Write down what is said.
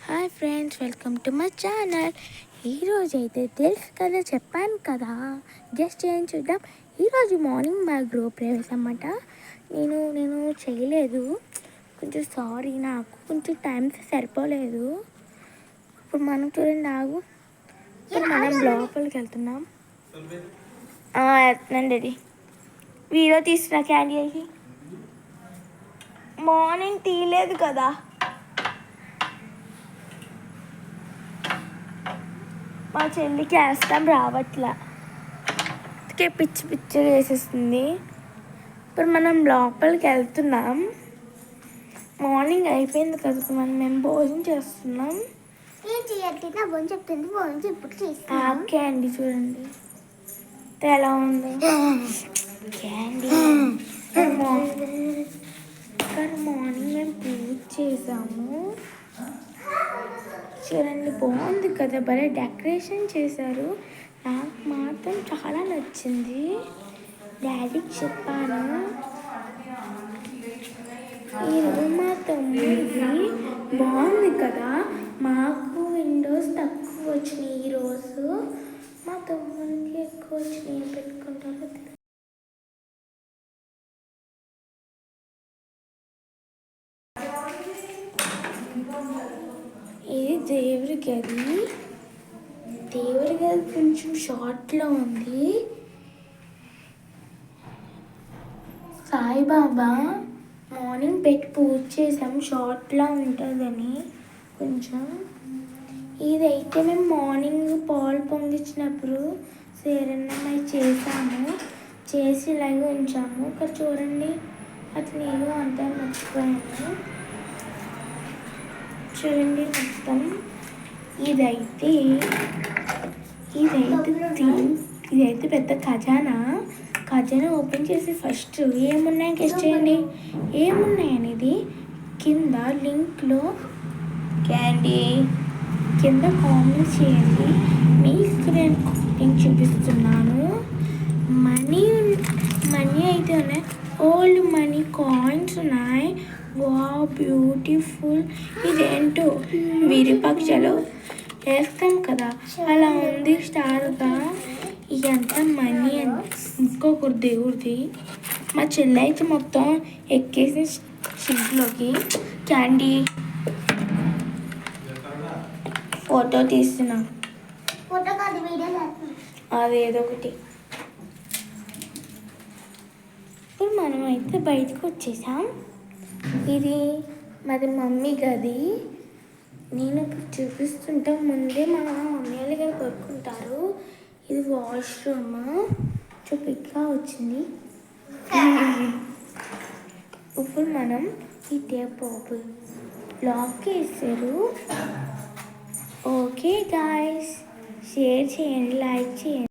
Hi friends, welcome to my channel. ఈరోజు అయితే తెలుసు కదా, చెప్పాను కదా, గెస్ట్ చేయండి చూద్దాం. ఈరోజు మార్నింగ్ మా గృహప్రవేశం అన్నమాట. నేను చేయలేదు, కొంచెం సారీ, నాకు కొంచెం టైం సరిపోలేదు. ఇప్పుడు మనం చూడండి, ఇప్పుడు మనం లోపలికి వెళ్తున్నాం. వెళ్తున్నాను డాడీ. వీడియో తీస్తున్నా క్యాండీ అయ్యి. మార్నింగ్ తీయలేదు కదా. మా చెల్లికి వేస్తాం రావట్లా, అందుకే పిచ్చి పిచ్చిగా వేసేస్తుంది. ఇప్పుడు మనం లోపలికి వెళ్తున్నాం. మార్నింగ్ అయిపోయింది కదా, మేము భోజనం చేస్తున్నాం. క్యాండీ చూడండి ఎలా ఉంది. క్యాండీ మార్నింగ్ మేము పూజ చేసాము. చూడండి, బాగుంది కదా, భలే డెకరేషన్ చేశారు. నాకు మాత్రం చాలా నచ్చింది. డాడీకి చెప్పాను, ఈ రూమ్ మా తమ్ముడికి బాగుంది కదా. మాకు విండోస్ తక్కువ వచ్చినాయి ఈరోజు, మా తమ్ముడికి ఎక్కువ వచ్చినాయి. పెట్టుకుంటారు. ఇది దేవుడి గది. కొంచెం షార్ట్లో ఉంది. సాయిబాబా మార్నింగ్ పెట్టి పూజ చేసాము, షార్ట్లో ఉంటుందని. కొంచెం ఇదైతే మేము మార్నింగ్ పాలు పొంగించినప్పుడు సేరన్నమై చేసాము, చేసి ఇలాగే ఉంచాము. ఇక్కడ చూడండి, అట్లా నేను అంతా మర్చిపోయాను. చూడండి మొత్తం ఇదైతే పెద్ద ఖజానా ఓపెన్ చేసి ఫస్ట్ ఏమున్నాయి గెస్ట్ చేయండి. ఏమున్నాయి అనేది కింద లింక్లో క్యాండీ కింద కామెంట్ చేయండి. మీకు నేను చూపిస్తున్నాను. మనీ అయితే ఉన్నాయి, ఓల్డ్ మనీ కాయిన్స్ ఉన్నాయి. Wow, beautiful. ఇదేంటో విరుపక్షలు వేస్తాం కదా, అలా ఉంది స్టార్గా. ఇదంతా మనీ ఇంకొకరు దేవుడిది. మా చెల్లి అయితే మొత్తం ఎక్కేసి షిప్లోకి. క్యాండీ ఫోటో తీస్తున్నా, అదేదో ఒకటి. ఇప్పుడు మనమైతే బయటకు వచ్చేసాం. ఇది మాది మమ్మీ గది. నేను ఇప్పుడు చూపిస్తుంటే ముందే మా మమ్మీ వాళ్ళు గారు కొనుక్కుంటారు. ఇది వాష్రూమ్, చూపిగా వచ్చింది. ఇప్పుడు మనం ఈ టేప్ లాక్ వేసారు. ఓకే గాయ్స్, షేర్ చేయండి, లైక్ చేయండి.